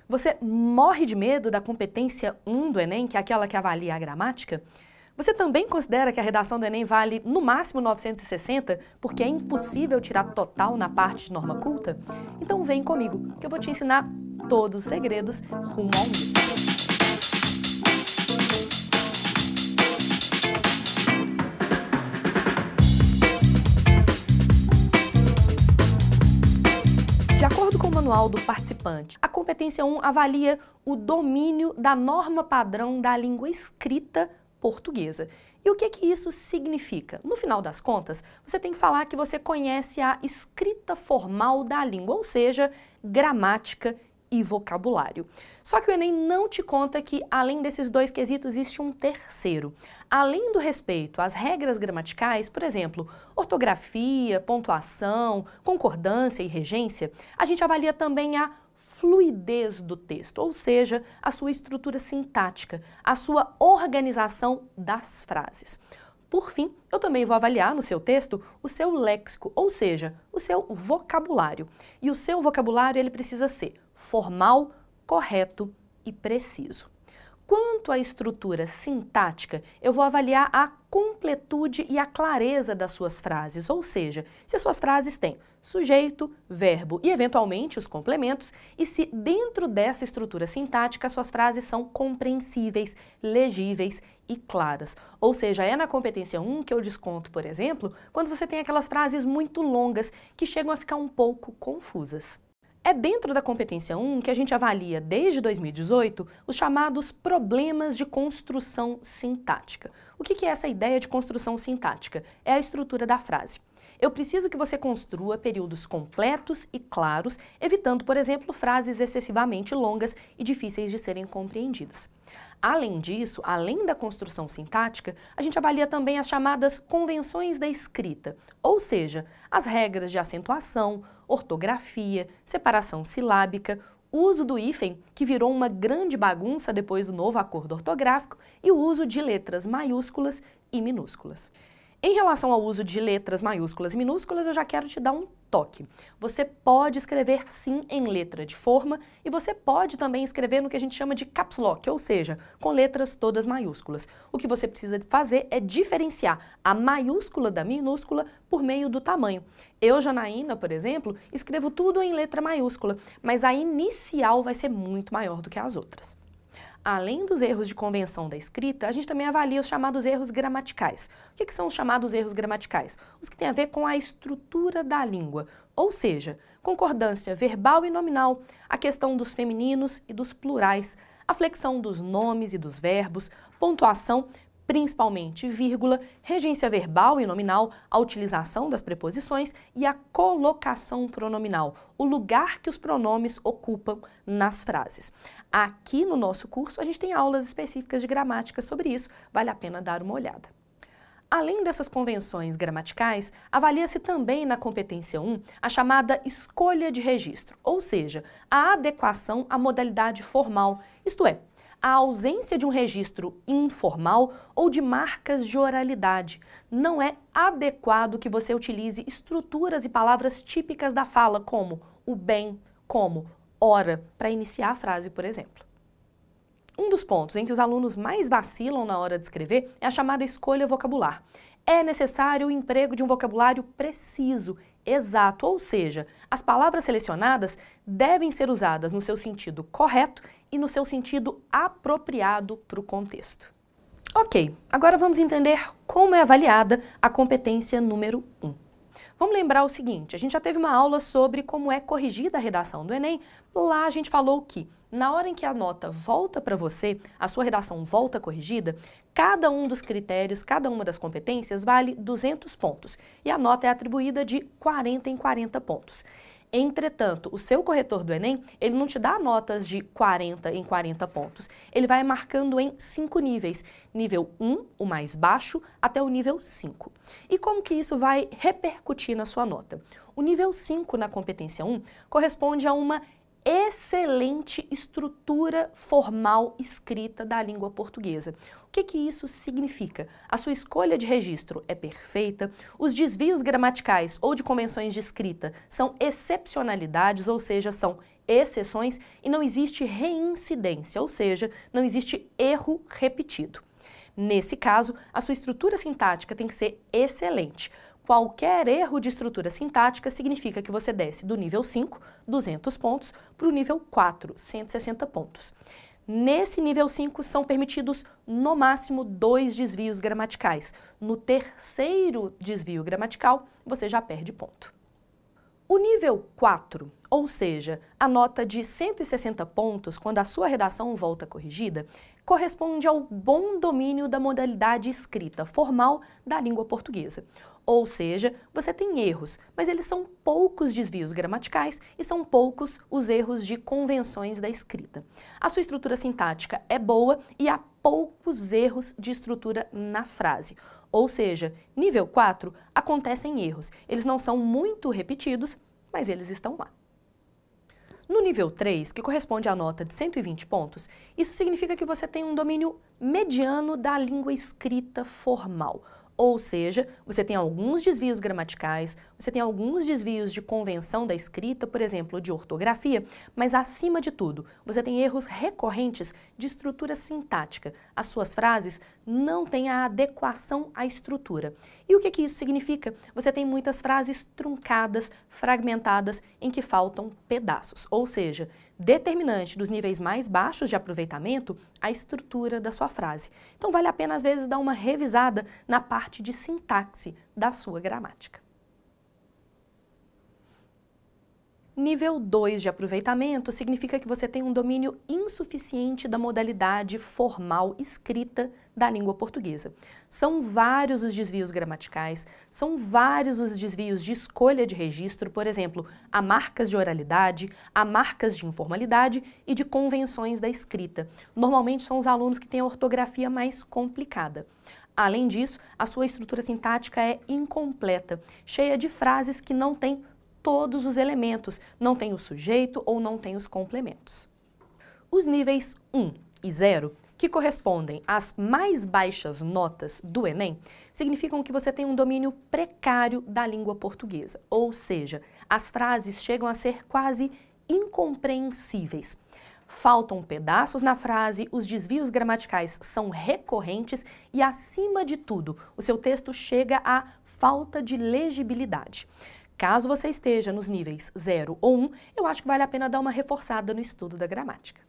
Você morre de medo da competência 1 do Enem, que é aquela que avalia a gramática? Você também considera que a redação do Enem vale no máximo 960, porque é impossível tirar total na parte de norma culta? Então vem comigo, que eu vou te ensinar todos os segredos rumo ao mito. De acordo com o manual do participante, a competência 1 avalia o domínio da norma padrão da língua escrita portuguesa. E o que isso significa? No final das contas, você tem que falar que você conhece a escrita formal da língua, ou seja, gramática e vocabulário. Só que o Enem não te conta que, além desses dois quesitos, existe um terceiro. Além do respeito às regras gramaticais, por exemplo, ortografia, pontuação, concordância e regência, a gente avalia também a fluidez do texto, ou seja, a sua estrutura sintática, a sua organização das frases. Por fim, eu também vou avaliar no seu texto o seu léxico, ou seja, o seu vocabulário. E o seu vocabulário ele precisa ser formal, correto e preciso. Quanto à estrutura sintática, eu vou avaliar a completude e a clareza das suas frases, ou seja, se as suas frases têm sujeito, verbo e, eventualmente, os complementos, e se dentro dessa estrutura sintática as suas frases são compreensíveis, legíveis e claras. Ou seja, é na competência 1 que eu desconto, por exemplo, quando você tem aquelas frases muito longas que chegam a ficar um pouco confusas. É dentro da competência 1 que a gente avalia, desde 2018, os chamados problemas de construção sintática. O que é essa ideia de construção sintática? É a estrutura da frase. Eu preciso que você construa períodos completos e claros, evitando, por exemplo, frases excessivamente longas e difíceis de serem compreendidas. Além disso, além da construção sintática, a gente avalia também as chamadas convenções da escrita, ou seja, as regras de acentuação, ortografia, separação silábica, uso do hífen, que virou uma grande bagunça depois do novo acordo ortográfico, e o uso de letras maiúsculas e minúsculas. Em relação ao uso de letras maiúsculas e minúsculas, eu já quero te dar um toque. Você pode escrever sim em letra de forma e você pode também escrever no que a gente chama de caps lock, ou seja, com letras todas maiúsculas. O que você precisa fazer é diferenciar a maiúscula da minúscula por meio do tamanho. Eu, Janaína, por exemplo, escrevo tudo em letra maiúscula, mas a inicial vai ser muito maior do que as outras. Além dos erros de convenção da escrita, a gente também avalia os chamados erros gramaticais. O que são os chamados erros gramaticais? Os que têm a ver com a estrutura da língua, ou seja, concordância verbal e nominal, a questão dos femininos e dos plurais, a flexão dos nomes e dos verbos, pontuação, principalmente vírgula, regência verbal e nominal, a utilização das preposições e a colocação pronominal, o lugar que os pronomes ocupam nas frases. Aqui no nosso curso a gente tem aulas específicas de gramática sobre isso, vale a pena dar uma olhada. Além dessas convenções gramaticais, avalia-se também na competência 1 a chamada escolha de registro, ou seja, a adequação à modalidade formal, isto é, a ausência de um registro informal ou de marcas de oralidade. Não é adequado que você utilize estruturas e palavras típicas da fala, como o bem, como ora, para iniciar a frase, por exemplo. Um dos pontos em que os alunos mais vacilam na hora de escrever é a chamada escolha vocabular. É necessário o emprego de um vocabulário preciso, exato, ou seja, as palavras selecionadas devem ser usadas no seu sentido correto e no seu sentido apropriado para o contexto. Ok, agora vamos entender como é avaliada a competência número 1. Vamos lembrar o seguinte, a gente já teve uma aula sobre como é corrigida a redação do Enem. Lá a gente falou que, na hora em que a nota volta para você, a sua redação volta corrigida, cada um dos critérios, cada uma das competências vale 200 pontos e a nota é atribuída de 40 em 40 pontos. Entretanto, o seu corretor do Enem, ele não te dá notas de 40 em 40 pontos. Ele vai marcando em 5 níveis. Nível 1, o mais baixo, até o nível 5. E como que isso vai repercutir na sua nota? O nível 5 na competência 1 corresponde a uma excelente estrutura formal escrita da língua portuguesa. O que isso significa? A sua escolha de registro é perfeita, os desvios gramaticais ou de convenções de escrita são excepcionalidades, ou seja, são exceções e não existe reincidência, ou seja, não existe erro repetido. Nesse caso, a sua estrutura sintática tem que ser excelente. Qualquer erro de estrutura sintática significa que você desce do nível 5, 200 pontos, para o nível 4, 160 pontos. Nesse nível 5 são permitidos no máximo 2 desvios gramaticais. No terceiro desvio gramatical, você já perde ponto. O nível 4, ou seja, a nota de 160 pontos quando a sua redação volta corrigida, corresponde ao bom domínio da modalidade escrita formal da língua portuguesa. Ou seja, você tem erros, mas eles são poucos desvios gramaticais e são poucos os erros de convenções da escrita. A sua estrutura sintática é boa e há poucos erros de estrutura na frase. Ou seja, nível 4 acontecem erros. Eles não são muito repetidos, mas eles estão lá. No nível 3, que corresponde à nota de 120 pontos, isso significa que você tem um domínio mediano da língua escrita formal. Ou seja, você tem alguns desvios gramaticais, você tem alguns desvios de convenção da escrita, por exemplo, de ortografia, mas acima de tudo, você tem erros recorrentes de estrutura sintática. As suas frases não têm a adequação à estrutura. E o que isso significa? Você tem muitas frases truncadas, fragmentadas, em que faltam pedaços. Ou seja, determinante dos níveis mais baixos de aproveitamento, a estrutura da sua frase. Então vale a pena às vezes dar uma revisada na parte de sintaxe da sua gramática. Nível 2 de aproveitamento significa que você tem um domínio insuficiente da modalidade formal escrita da língua portuguesa. São vários os desvios gramaticais, são vários os desvios de escolha de registro, por exemplo, há marcas de oralidade, há marcas de informalidade e de convenções da escrita. Normalmente são os alunos que têm a ortografia mais complicada. Além disso, a sua estrutura sintática é incompleta, cheia de frases que não têm todos os elementos, não tem o sujeito ou não tem os complementos. Os níveis 1 e 0, que correspondem às mais baixas notas do Enem, significam que você tem um domínio precário da língua portuguesa, ou seja, as frases chegam a ser quase incompreensíveis. Faltam pedaços na frase, os desvios gramaticais são recorrentes e, acima de tudo, o seu texto chega à falta de legibilidade. Caso você esteja nos níveis 0 ou 1, eu acho que vale a pena dar uma reforçada no estudo da gramática.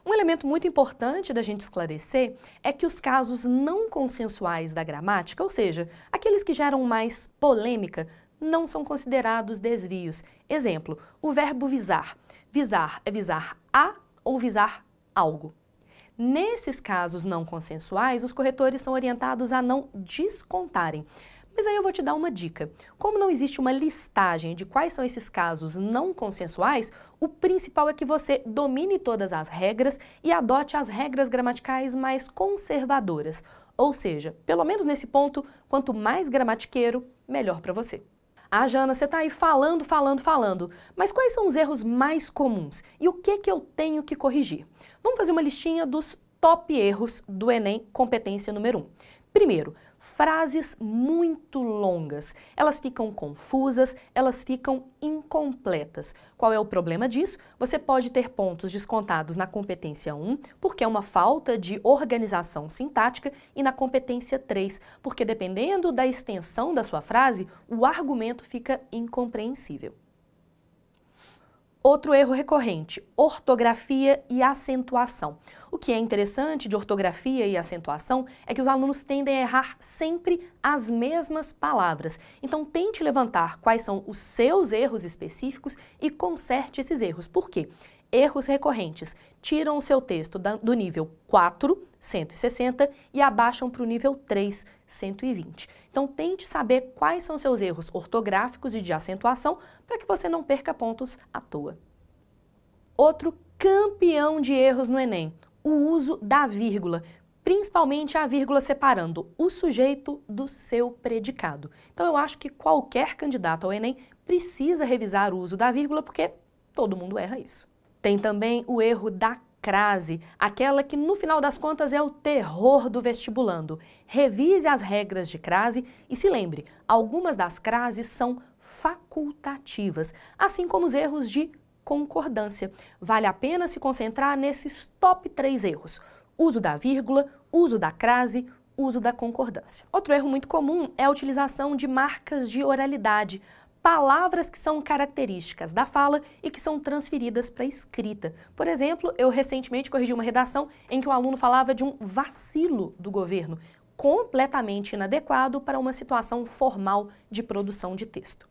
Um elemento muito importante da gente esclarecer é que os casos não consensuais da gramática, ou seja, aqueles que geram mais polêmica, não são considerados desvios. Exemplo, o verbo visar. Visar é visar a ou visar algo. Nesses casos não consensuais, os corretores são orientados a não descontarem. Mas aí eu vou te dar uma dica. Como não existe uma listagem de quais são esses casos não consensuais, o principal é que você domine todas as regras e adote as regras gramaticais mais conservadoras. Ou seja, pelo menos nesse ponto, quanto mais gramatiqueiro, melhor para você. Ah, Jana, você está aí falando, mas quais são os erros mais comuns? E o que eu tenho que corrigir? Vamos fazer uma listinha dos top erros do Enem competência número 1. Primeiro, frases muito longas. Elas ficam confusas, elas ficam incompletas. Qual é o problema disso? Você pode ter pontos descontados na competência 1, porque é uma falta de organização sintática, e na competência 3, porque dependendo da extensão da sua frase, o argumento fica incompreensível. Outro erro recorrente, ortografia e acentuação. O que é interessante de ortografia e acentuação é que os alunos tendem a errar sempre as mesmas palavras. Então tente levantar quais são os seus erros específicos e conserte esses erros. Por quê? Erros recorrentes tiram o seu texto do nível 4, 160, e abaixam para o nível 3, 120. Então tente saber quais são seus erros ortográficos e de acentuação para que você não perca pontos à toa. Outro campeão de erros no Enem, o uso da vírgula, principalmente a vírgula separando o sujeito do seu predicado. Então eu acho que qualquer candidato ao Enem precisa revisar o uso da vírgula porque todo mundo erra isso. Tem também o erro da crase, aquela que no final das contas é o terror do vestibulando. Revise as regras de crase e se lembre, algumas das crases são facultativas, assim como os erros de concordância. Vale a pena se concentrar nesses top 3 erros: uso da vírgula, uso da crase, uso da concordância. Outro erro muito comum é a utilização de marcas de oralidade, palavras que são características da fala e que são transferidas para a escrita. Por exemplo, eu recentemente corrigi uma redação em que um aluno falava de um vacilo do governo, completamente inadequado para uma situação formal de produção de texto.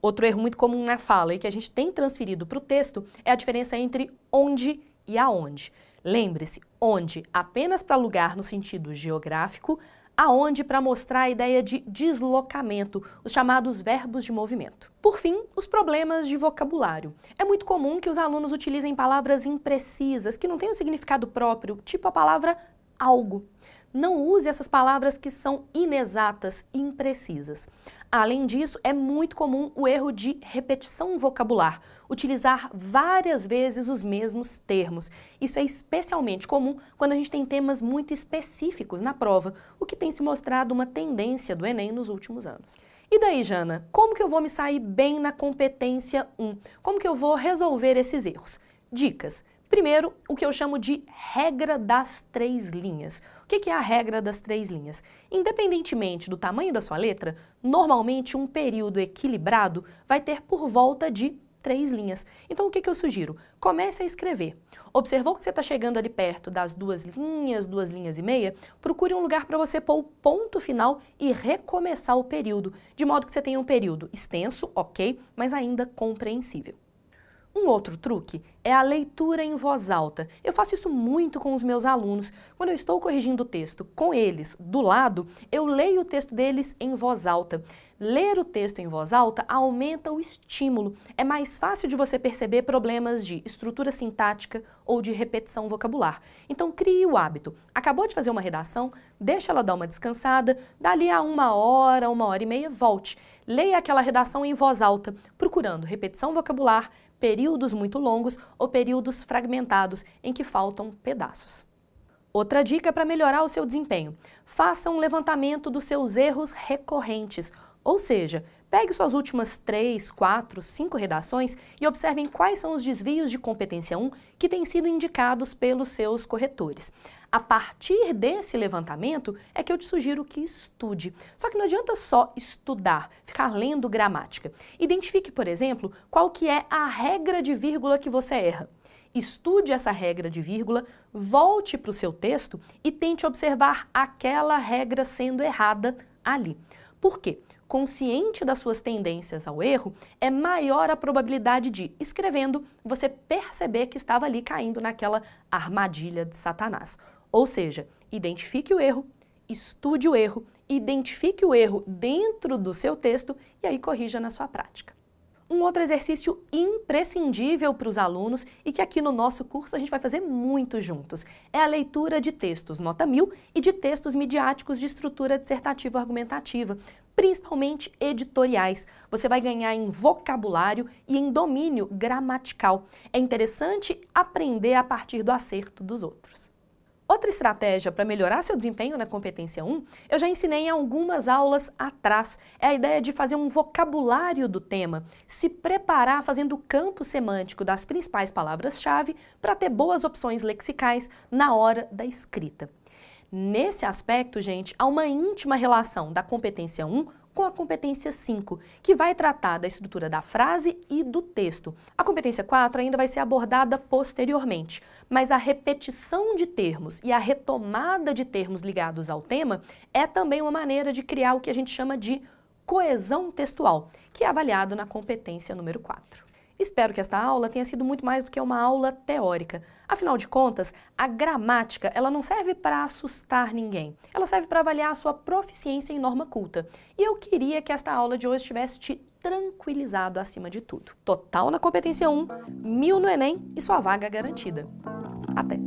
Outro erro muito comum na fala e que a gente tem transferido para o texto é a diferença entre onde e aonde. Lembre-se, onde apenas para lugar no sentido geográfico, aonde para mostrar a ideia de deslocamento, os chamados verbos de movimento. Por fim, os problemas de vocabulário. É muito comum que os alunos utilizem palavras imprecisas, que não têm um significado próprio, tipo a palavra algo. Não use essas palavras que são inexatas e imprecisas. Além disso, é muito comum o erro de repetição vocabular, utilizar várias vezes os mesmos termos. Isso é especialmente comum quando a gente tem temas muito específicos na prova, o que tem se mostrado uma tendência do Enem nos últimos anos. E daí, Jana, como que eu vou me sair bem na competência 1? Como que eu vou resolver esses erros? Dicas. Primeiro, o que eu chamo de regra das 3 linhas. O que é a regra das 3 linhas? Independentemente do tamanho da sua letra, normalmente um período equilibrado vai ter por volta de 3 linhas. Então o que eu sugiro? Comece a escrever. Observou que você está chegando ali perto das 2 linhas e meia? Procure um lugar para você pôr o ponto final e recomeçar o período, de modo que você tenha um período extenso, ok, mas ainda compreensível. Um outro truque é a leitura em voz alta. Eu faço isso muito com os meus alunos. Quando eu estou corrigindo o texto com eles do lado, eu leio o texto deles em voz alta. Ler o texto em voz alta aumenta o estímulo. É mais fácil de você perceber problemas de estrutura sintática ou de repetição vocabular. Então crie o hábito. Acabou de fazer uma redação, deixa ela dar uma descansada, dali a 1 hora e meia, volte. Leia aquela redação em voz alta, procurando repetição vocabular, períodos muito longos ou períodos fragmentados em que faltam pedaços. Outra dica para melhorar o seu desempenho: faça um levantamento dos seus erros recorrentes, ou seja, pegue suas últimas 3, 4, 5 redações e observem quais são os desvios de competência 1 que têm sido indicados pelos seus corretores. A partir desse levantamento é que eu te sugiro que estude. Só que não adianta só estudar, ficar lendo gramática. Identifique, por exemplo, qual que é a regra de vírgula que você erra. Estude essa regra de vírgula, volte para o seu texto e tente observar aquela regra sendo errada ali. Por quê? Consciente das suas tendências ao erro, é maior a probabilidade de, escrevendo, você perceber que estava ali caindo naquela armadilha de Satanás. Ou seja, identifique o erro, estude o erro, identifique o erro dentro do seu texto e aí corrija na sua prática. Um outro exercício imprescindível para os alunos e que aqui no nosso curso a gente vai fazer muito juntos é a leitura de textos nota 1000 e de textos midiáticos de estrutura dissertativa argumentativa, principalmente editoriais. Você vai ganhar em vocabulário e em domínio gramatical. É interessante aprender a partir do acerto dos outros. Outra estratégia para melhorar seu desempenho na competência 1, eu já ensinei em algumas aulas atrás, é a ideia de fazer um vocabulário do tema, se preparar fazendo o campo semântico das principais palavras-chave para ter boas opções lexicais na hora da escrita. Nesse aspecto, gente, há uma íntima relação da competência 1 com a competência 5, que vai tratar da estrutura da frase e do texto. A competência 4 ainda vai ser abordada posteriormente, mas a repetição de termos e a retomada de termos ligados ao tema é também uma maneira de criar o que a gente chama de coesão textual, que é avaliado na competência número 4. Espero que esta aula tenha sido muito mais do que uma aula teórica. Afinal de contas, a gramática ela não serve para assustar ninguém. Ela serve para avaliar a sua proficiência em norma culta. E eu queria que esta aula de hoje tivesse te tranquilizado acima de tudo. Total na competência 1, 1000 no Enem e sua vaga garantida. Até!